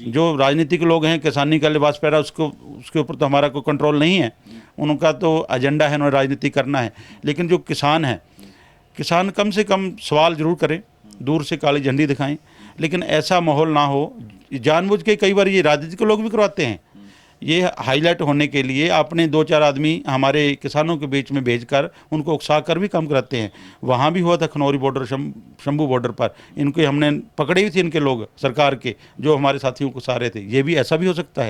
जो राजनीतिक लोग हैं, किसानी का लिबास पहना, उसको उसके ऊपर तो हमारा कोई कंट्रोल नहीं है। उनका तो एजेंडा है, उन्हें राजनीति करना है। लेकिन जो किसान है, किसान कम से कम सवाल जरूर करें, दूर से काली झंडी दिखाएं, लेकिन ऐसा माहौल ना हो। जानबूझ के कई बार ये राजनीतिक लोग भी करवाते हैं, ये हाईलाइट होने के लिए अपने 2-4 आदमी हमारे किसानों के बीच में भेजकर उनको उकसा कर भी काम कराते हैं। वहाँ भी हुआ था खनौरी बॉर्डर, शंभू बॉर्डर पर इनके हमने पकड़े भी थे, इनके लोग सरकार के जो हमारे साथियों को उकसा रहे थे। ये भी ऐसा भी हो सकता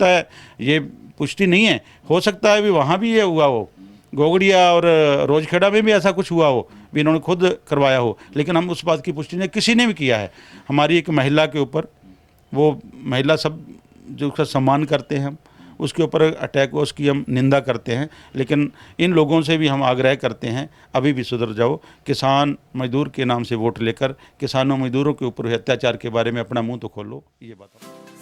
है, ये पुष्टि नहीं है, हो सकता है भी वहाँ भी ये हुआ हो, गोगड़िया और रोजखेड़ा में भी ऐसा कुछ हुआ हो, भी इन्होंने खुद करवाया हो। लेकिन हम उस बात की पुष्टि नहीं किसी ने भी किया है। हमारी एक महिला के ऊपर, वो महिला सब जो उसका सम्मान करते हैं, हम उसके ऊपर अटैक हुआ, उसकी हम निंदा करते हैं। लेकिन इन लोगों से भी हम आग्रह करते हैं, अभी भी सुधर जाओ। किसान मजदूर के नाम से वोट लेकर किसानों मजदूरों के ऊपर अत्याचार के बारे में अपना मुंह तो खोलो। ये बात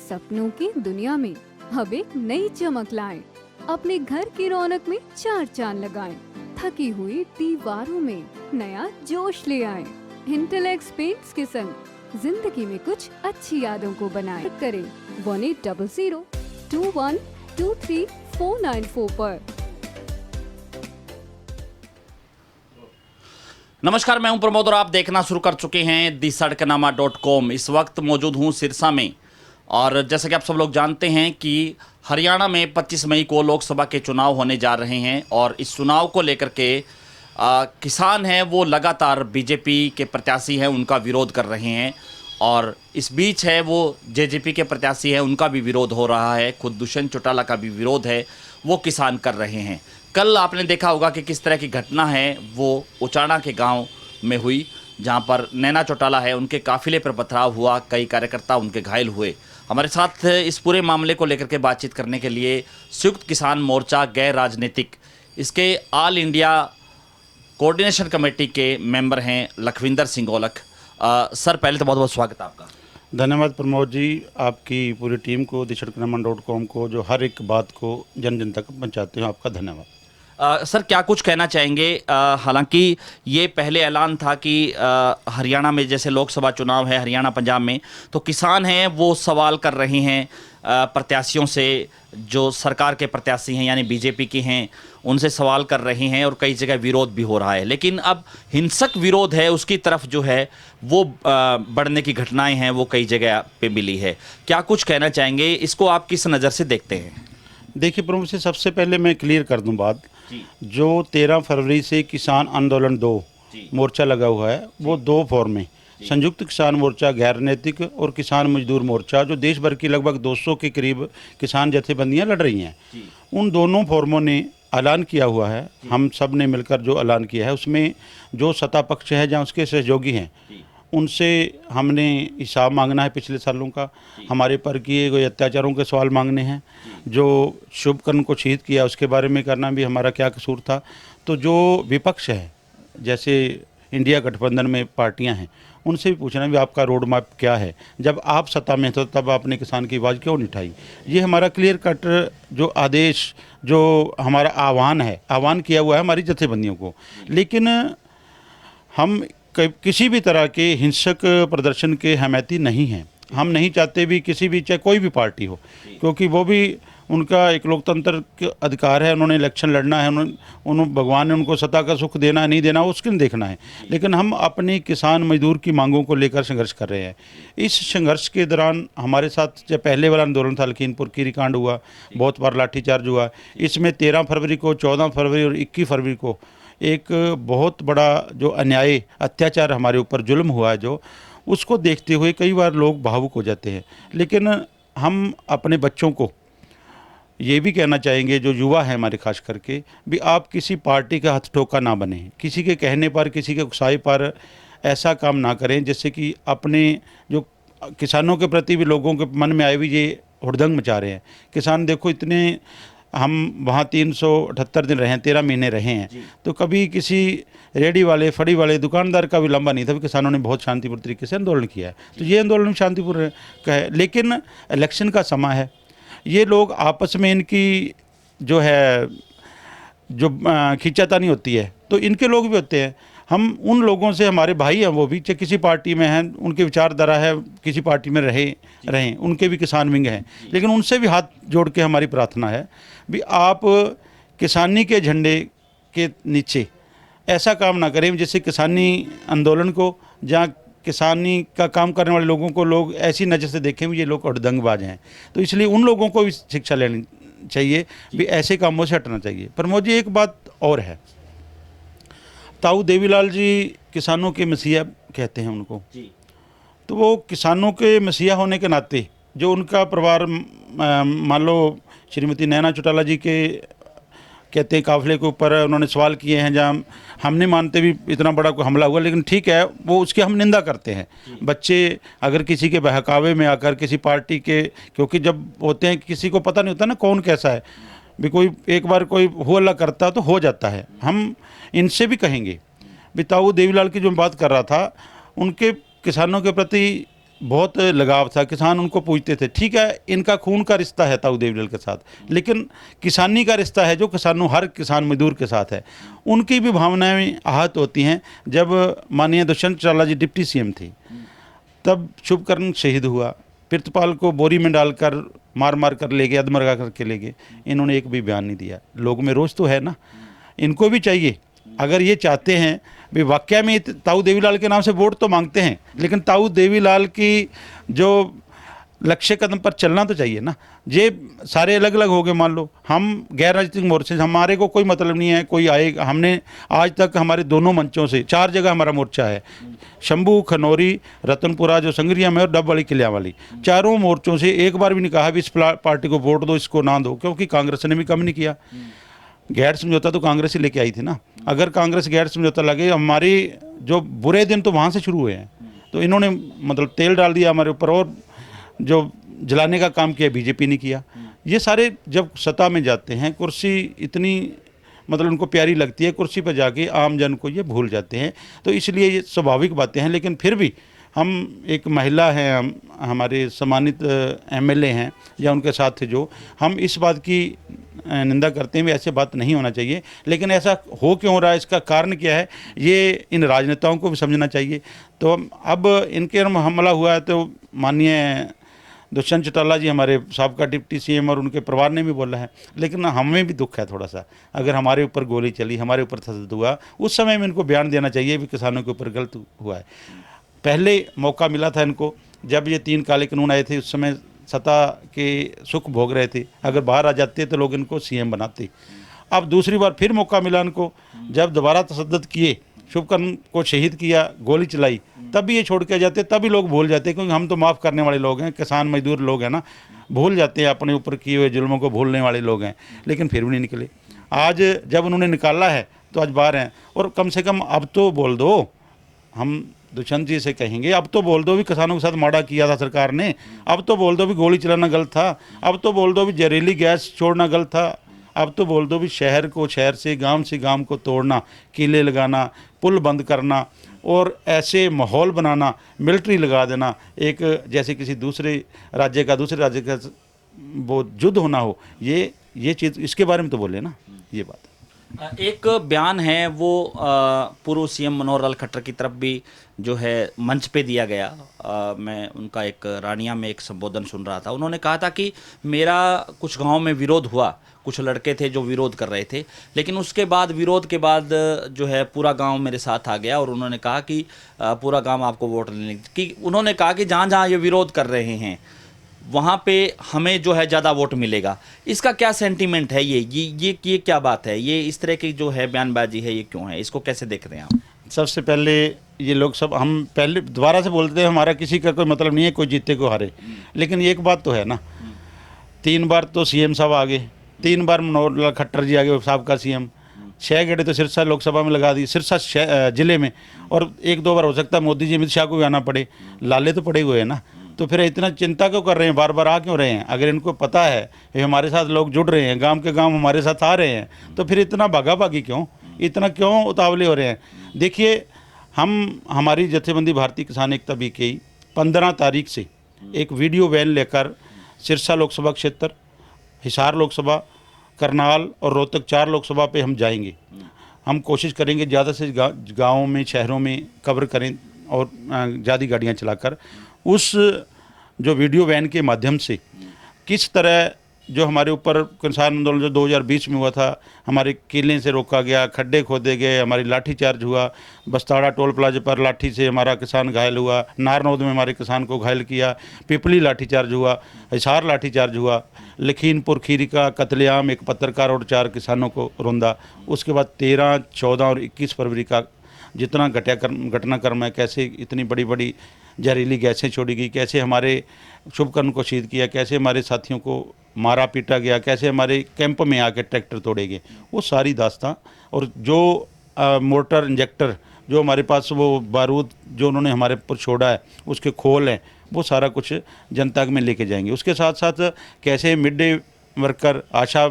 सपनों की दुनिया में अब एक नई चमक लाएं, अपने घर की रौनक में 4 चांद लगाएं, थकी हुई दीवारों में नया जोश ले आएं। इंटेलेक्स पेंट्स के संग जिंदगी में कुछ अच्छी यादों को बनाएं। करें 180021239494 पर। नमस्कार, मैं हूं प्रमोद और आप देखना शुरू कर चुके हैं thesadkanaama.com। इस वक्त मौजूद हूं सिरसा में, और जैसा कि आप सब लोग जानते हैं कि हरियाणा में 25 मई को लोकसभा के चुनाव होने जा रहे हैं, और इस चुनाव को लेकर के किसान हैं वो लगातार बीजेपी के प्रत्याशी हैं उनका विरोध कर रहे हैं, और इस बीच है वो जेजेपी के प्रत्याशी हैं उनका भी विरोध हो रहा है। खुद दुष्यंत चौटाला का भी विरोध है, वो किसान कर रहे हैं। कल आपने देखा होगा कि किस तरह की घटना है वो उचाना के गांव में हुई, जहां पर नैना चौटाला है उनके काफिले पर पथराव हुआ, कई कार्यकर्ता उनके घायल हुए। हमारे साथ इस पूरे मामले को लेकर के बातचीत करने के लिए संयुक्त किसान मोर्चा गैर राजनीतिक इसके ऑल इंडिया कोऑर्डिनेशन कमेटी के मेंबर हैं लखविंदर सिंह औलख। सर, पहले तो बहुत बहुत स्वागत है आपका। धन्यवाद प्रमोद जी, आपकी पूरी टीम को, thesadkanaama.com को, जो हर एक बात को जन जन तक पहुँचाते हो, आपका धन्यवाद। सर, क्या कुछ कहना चाहेंगे? हालांकि ये पहले ऐलान था कि हरियाणा में जैसे लोकसभा चुनाव है, हरियाणा पंजाब में, तो किसान हैं वो सवाल कर रहे हैं प्रत्याशियों से, जो सरकार के प्रत्याशी हैं यानी बीजेपी के हैं उनसे सवाल कर रहे हैं, और कई जगह विरोध भी हो रहा है। लेकिन अब हिंसक विरोध है उसकी तरफ जो है वो बढ़ने की घटनाएं हैं वो कई जगह पे मिली है। क्या कुछ कहना चाहेंगे, इसको आप किस नज़र से देखते हैं? देखिए प्रमुख से सबसे पहले मैं क्लियर कर दूं बात, जो 13 फरवरी से किसान आंदोलन 2 मोर्चा लगा हुआ है, वो 2 फॉर्म में, संयुक्त किसान मोर्चा गैर नैतिक और किसान मजदूर मोर्चा, जो देश भर की लगभग 200 के करीब किसान जथेबंदियां लड़ रही हैं, उन दोनों फॉर्मों ने ऐलान किया हुआ है। हम सब ने मिलकर जो ऐलान किया है उसमें जो सत्ता पक्ष है जहाँ उसके सहयोगी हैं उनसे हमने हिसाब मांगना है पिछले सालों का, हमारे पर किए गए अत्याचारों के सवाल मांगने हैं, जो शुभकर्ण को शहीद किया उसके बारे में करना भी हमारा क्या कसूर था। तो जो विपक्ष है, जैसे इंडिया गठबंधन में पार्टियां हैं, उनसे भी पूछना भी आपका रोड मैप क्या है, जब आप सत्ता में तो तब आपने किसान की आवाज़ क्यों नहीं उठाई। ये हमारा क्लियर कट जो आदेश, जो हमारा आह्वान किया हुआ है हमारी जथेबंदियों को। लेकिन हम किसी भी तरह के हिंसक प्रदर्शन के हमायती नहीं हैं, हम नहीं चाहते भी किसी भी, चाहे कोई भी पार्टी हो, क्योंकि वो भी उनका एक लोकतंत्र का अधिकार है, उन्होंने इलेक्शन लड़ना है, उन्होंने भगवान ने उनको सत्ता का सुख देना नहीं देना उसके लिए देखना है। लेकिन हम अपनी किसान मजदूर की मांगों को लेकर संघर्ष कर रहे हैं। इस संघर्ष के दौरान हमारे साथ जब पहले वाला आंदोलन था, लखीमपुर कीरी कांड हुआ, बहुत बार लाठीचार्ज हुआ, इसमें 13 फरवरी को, 14 फरवरी और 21 फरवरी को एक बहुत बड़ा जो अन्याय अत्याचार हमारे ऊपर जुल्म हुआ है, जो उसको देखते हुए कई बार लोग भावुक हो जाते हैं। लेकिन हम अपने बच्चों को ये भी कहना चाहेंगे, जो युवा है हमारे खास करके भी, आप किसी पार्टी का हथ ठोका ना बने, किसी के कहने पर, किसी के उकसाई पर ऐसा काम ना करें जिससे कि अपने जो किसानों के प्रति भी लोगों के मन में आए भी ये हुड़दंग मचा रहे हैं। किसान देखो, इतने हम वहाँ 378 दिन रहे हैं, 13 महीने रहे हैं, तो कभी किसी रेडी वाले, फड़ी वाले, दुकानदार का भी लंबा नहीं था। किसानों ने बहुत शांतिपूर्ण तरीके से आंदोलन किया है, तो ये आंदोलन शांतिपूर्ण का है। लेकिन इलेक्शन का समय है, ये लोग आपस में इनकी जो है जो खींचातानी होती है, तो इनके लोग भी होते हैं। हम उन लोगों से, हमारे भाई हैं वो भी, चाहे किसी पार्टी में हैं, उनकी विचारधारा है किसी पार्टी में रहें, उनके भी किसान विंग हैं, लेकिन उनसे भी हाथ जोड़ के हमारी प्रार्थना है भी आप किसानी के झंडे के नीचे ऐसा काम ना करें जिससे किसानी आंदोलन को, जहाँ किसानी का काम करने वाले लोगों को लोग ऐसी नज़र से देखें भी ये लोग हड़दंगबाज हैं। तो इसलिए उन लोगों को भी शिक्षा लेनी चाहिए भी ऐसे कामों से हटना चाहिए। प्रमोद जी, एक बात और है, ताऊ देवीलाल जी किसानों के मसीहा कहते हैं उनको, तो वो किसानों के मसीहा होने के नाते जो उनका परिवार, मान लो श्रीमती नैना चौटाला जी के कहते हैं काफिले के ऊपर उन्होंने सवाल किए हैं, जहाँ हम नहीं मानते भी इतना बड़ा कोई हमला हुआ, लेकिन ठीक है वो उसकी हम निंदा करते हैं। बच्चे अगर किसी के बहकावे में आकर किसी पार्टी के, क्योंकि जब होते हैं किसी को पता नहीं होता ना कौन कैसा है, भी कोई एक बार कोई हो अल्लाह करता तो हो जाता है। हम इनसे भी कहेंगे भी ताऊ देवीलाल की जो मैं बात कर रहा था, उनके किसानों के प्रति बहुत लगाव था, किसान उनको पूछते थे। ठीक है, इनका खून का रिश्ता है ताऊ देवीलाल के साथ, लेकिन किसानी का रिश्ता है जो किसानों, हर किसान मजदूर के साथ है। उनकी भी भावनाएं आहत होती हैं। जब माननीय दुष्यंत चौटाला जी डिप्टी सीएम थे, तब शुभकर्ण शहीद हुआ, प्रितपाल को बोरी में डालकर मार मार कर ले गए, अधमरगा करके ले गए, इन्होंने एक भी बयान नहीं दिया। लोगों में रोष तो है ना, इनको भी चाहिए। अगर ये चाहते हैं भी वाकई में ताऊ देवीलाल के नाम से वोट तो मांगते हैं, लेकिन ताऊ देवीलाल की जो लक्ष्य कदम पर चलना तो चाहिए ना। ये सारे अलग अलग हो गए, मान लो हम गैर राजनीतिक मोर्चे से, हमारे को कोई मतलब नहीं है कोई आएगा। हमने आज तक हमारे दोनों मंचों से 4 जगह हमारा मोर्चा है, शंभू, खनौरी, रतनपुरा जो संगरिया में और डब वाली किलिया वाली, चारों मोर्चों से एक बार भी नहीं कहा भी इस पार्टी को वोट दो, इसको ना दो, क्योंकि कांग्रेस ने भी कम नहीं किया। गैर समझौता तो कांग्रेस ही लेके आई थी ना। अगर कांग्रेस गैर समझौता लगे, हमारी जो बुरे दिन तो वहाँ से शुरू हुए हैं, तो इन्होंने मतलब तेल डाल दिया हमारे ऊपर, और जो जलाने का काम किया बीजेपी ने किया। ये सारे जब सत्ता में जाते हैं, कुर्सी इतनी मतलब उनको प्यारी लगती है, कुर्सी पर जाके आम जन को ये भूल जाते हैं। तो इसलिए ये स्वाभाविक बातें हैं, लेकिन फिर भी हम एक महिला हैं, हमारे सम्मानित एमएलए हैं या उनके साथ थे, जो हम इस बात की निंदा करते हैं भी ऐसे बात नहीं होना चाहिए। लेकिन ऐसा हो क्यों हो रहा है, इसका कारण क्या है, ये इन राजनेताओं को भी समझना चाहिए। तो अब इनके हमला हुआ है, तो माननीय दुष्यंत चौटाला जी हमारे साबका डिप्टी सीएम और उनके परिवार ने भी बोला है, लेकिन हमें भी दुख है थोड़ा सा। अगर हमारे ऊपर गोली चली, हमारे ऊपर तशद्दुद हुआ, उस समय में इनको बयान देना चाहिए भी किसानों के ऊपर गलत हुआ है। पहले मौका मिला था इनको, जब ये 3 काले कानून आए थे, उस समय सत्ता के सुख भोग रहे थे। अगर बाहर आ जाते तो लोग इनको सीएम बनाते। अब दूसरी बार फिर मौका मिला इनको, जब दोबारा तशद्दुद किए, शुभकर्ण को शहीद किया, गोली चलाई, तब भी ये छोड़ के जाते, तभी लोग भूल जाते, क्योंकि हम तो माफ़ करने वाले लोग हैं, किसान मजदूर लोग हैं ना, भूल जाते हैं अपने ऊपर किए हुए जुल्मों को, भूलने वाले लोग हैं। लेकिन फिर भी नहीं निकले। आज जब उन्होंने निकाला है तो आज बाहर हैं, और कम से कम अब तो बोल दो, हम दुष्यंत जी से कहेंगे, अब तो बोल दो भी किसानों के साथ माड़ा किया था सरकार ने, अब तो बोल दो भी गोली चलाना गलत था, अब तो बोल दो भी जहरीली गैस छोड़ना गलत था, अब तो बोल दो भी शहर को शहर से गांव को तोड़ना, किले लगाना, पुल बंद करना और ऐसे माहौल बनाना, मिलिट्री लगा देना, एक जैसे किसी दूसरे राज्य का वो युद्ध होना हो, ये चीज़, इसके बारे में तो बोले ना ये बात। एक बयान है वो पूर्व सीएम मनोहर लाल खट्टर की तरफ भी जो है मंच पे दिया गया। मैं उनका एक रानिया में एक संबोधन सुन रहा था। उन्होंने कहा था कि मेरा कुछ गांव में विरोध हुआ, कुछ लड़के थे जो विरोध कर रहे थे, लेकिन उसके बाद विरोध के बाद जो है पूरा गांव मेरे साथ आ गया और उन्होंने कहा कि पूरा गांव आपको वोट देने की। उन्होंने कहा कि जहाँ जहाँ ये विरोध कर रहे हैं वहाँ पे हमें जो है ज़्यादा वोट मिलेगा। इसका क्या सेंटीमेंट है, ये क्या बात है, ये इस तरह की जो है बयानबाजी है, ये क्यों है, इसको कैसे देख रहे हैं आप? सबसे पहले ये लोग सब, हम पहले दोबारा से बोलते हैं, हमारा किसी का कोई मतलब नहीं है कोई जीते को हारे, लेकिन एक बात तो है ना, 3 बार तो सीएम साहब आ गए, 3 बार मनोहर लाल खट्टर जी आ गए साहब का सीएम, 6 गेड़े तो सिरसा लोकसभा में लगा दी, सिरसा जिले में, और 1-2 बार हो सकता है मोदी जी अमित शाह को भी आना पड़े, लाले तो पड़े हुए हैं ना। तो फिर इतना चिंता क्यों कर रहे हैं, बार बार आ क्यों रहे हैं? अगर इनको पता है कि हमारे साथ लोग जुड़ रहे हैं, गांव के गांव हमारे साथ आ रहे हैं, तो फिर इतना भागाभागी क्यों, इतना क्यों उतावले हो रहे हैं? देखिए, हमारी जत्थेबंदी भारतीय किसान एकता बीकेई 15 तारीख से एक वीडियो वैन लेकर सिरसा लोकसभा क्षेत्र, हिसार लोकसभा, करनाल और रोहतक 4 लोकसभा पे हम जाएंगे। हम कोशिश करेंगे ज़्यादा से गाँव में, शहरों में कवर करें और ज़्यादा गाड़ियाँ चलाकर उस जो वीडियो वैन के माध्यम से किस तरह जो हमारे ऊपर किसान आंदोलन जो 2020 में हुआ था, हमारे किले से रोका गया, खड्डे खोदे गए, हमारी लाठीचार्ज हुआ, बस्ताड़ा टोल प्लाजा पर लाठी से हमारा किसान घायल हुआ, नारनौद में हमारे किसान को घायल किया, पिपली लाठीचार्ज हुआ, हिसार लाठीचार्ज हुआ, लखीमपुर खीरी का कत्लेआम, एक पत्रकार और 4 किसानों को रौंदा। उसके बाद 13, 14 और 21 फरवरी का जितना घटनाक्रम है, कैसे इतनी बड़ी बड़ी जहरीली गैसें छोड़ी गई, कैसे हमारे शुभकर्म को शहीद किया, कैसे हमारे साथियों को मारा पीटा गया, कैसे हमारे कैंप में आके ट्रैक्टर तोड़े गए, वो सारी दास्तां। और जो मोर्टर इंजेक्टर जो हमारे पास वो बारूद जो उन्होंने हमारे ऊपर छोड़ा है, उसके खोल हैं, वो सारा कुछ जनता में लेके जाएंगे। उसके साथ साथ कैसे मिड डे वर्कर, आशा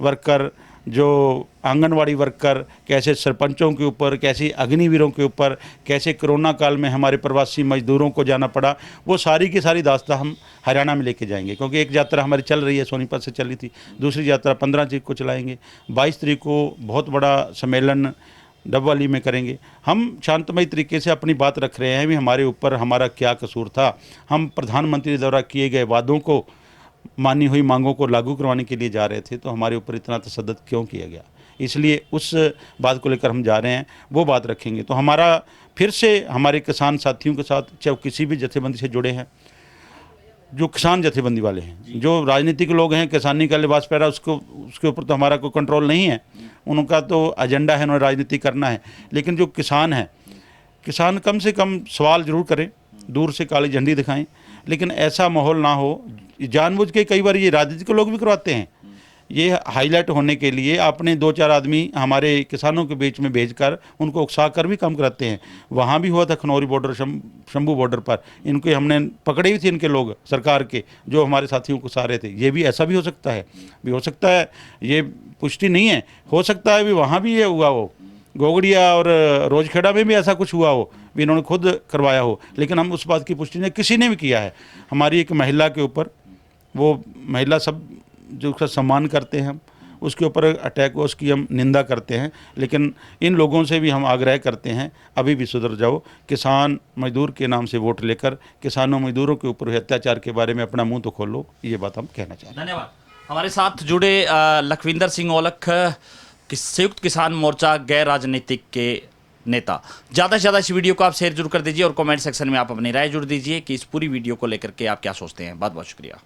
वर्कर, जो आंगनवाड़ी वर्कर, कैसे सरपंचों के ऊपर, कैसे अग्निवीरों के ऊपर, कैसे कोरोना काल में हमारे प्रवासी मजदूरों को जाना पड़ा, वो सारी की सारी दास्तां हम हरियाणा में लेके जाएंगे। क्योंकि एक यात्रा हमारी चल रही है, सोनीपत से चली थी, दूसरी यात्रा 15 तारीख को चलाएंगे, 22 तारीख को बहुत बड़ा सम्मेलन डबवाली में करेंगे। हम शांतमय तरीके से अपनी बात रख रहे हैं भी हमारे ऊपर हमारा क्या कसूर था। हम प्रधानमंत्री द्वारा किए गए वादों को, मानी हुई मांगों को लागू करवाने के लिए जा रहे थे, तो हमारे ऊपर इतना तशद्दुद क्यों किया गया, इसलिए उस बात को लेकर हम जा रहे हैं, वो बात रखेंगे। तो हमारा फिर से हमारे किसान साथियों के साथ, चाहे किसी भी जथेबंदी से जुड़े हैं, जो किसान जथेबंदी वाले हैं, जो राजनीतिक लोग हैं, किसानी का लिबास पहरा, उसके ऊपर तो हमारा कोई कंट्रोल नहीं है, उनका तो एजेंडा है, उन्हें राजनीति करना है। लेकिन जो किसान हैं, किसान कम से कम सवाल जरूर करें, दूर से काली झंडी दिखाएं, लेकिन ऐसा माहौल ना हो। जानबूझ के कई बार ये राजनीतिक लोग भी करवाते हैं, ये हाईलाइट होने के लिए अपने 2-4 आदमी हमारे किसानों के बीच में भेजकर उनको उकसा कर भी काम कराते हैं। वहाँ भी हुआ था खनौरी बॉर्डर, शंभू बॉर्डर पर, इनके हमने पकड़े भी थे, इनके लोग सरकार के जो हमारे साथियों को सारे थे। ये भी ऐसा भी हो सकता है, ये पुष्टि नहीं है, हो सकता है भी वहाँ भी ये हुआ हो, गोगड़िया और रोजखेड़ा में भी ऐसा कुछ हुआ हो, भी इन्होंने खुद करवाया हो, लेकिन हम उस बात की पुष्टि नहीं किसी ने भी किया है। हमारी एक महिला के ऊपर, वो महिला सब जो उसका सम्मान करते हैं हम, उसके ऊपर अटैक हुआ, उसकी हम निंदा करते हैं, लेकिन इन लोगों से भी हम आग्रह करते हैं अभी भी सुधर जाओ। किसान मजदूर के नाम से वोट लेकर किसानों मजदूरों के ऊपर अत्याचार के बारे में अपना मुंह तो खोलो, ये बात हम कहना चाहते हैं। धन्यवाद। हमारे साथ जुड़े लखविंदर सिंह औलख, संयुक्त किसान मोर्चा गैर राजनीतिक के नेता। ज़्यादा से ज़्यादा इस वीडियो को आप शेयर जरूर कर दीजिए और कमेंट सेक्शन में आप अपनी राय जरूर दीजिए कि इस पूरी वीडियो को लेकर के आप क्या सोचते हैं। बहुत बहुत शुक्रिया।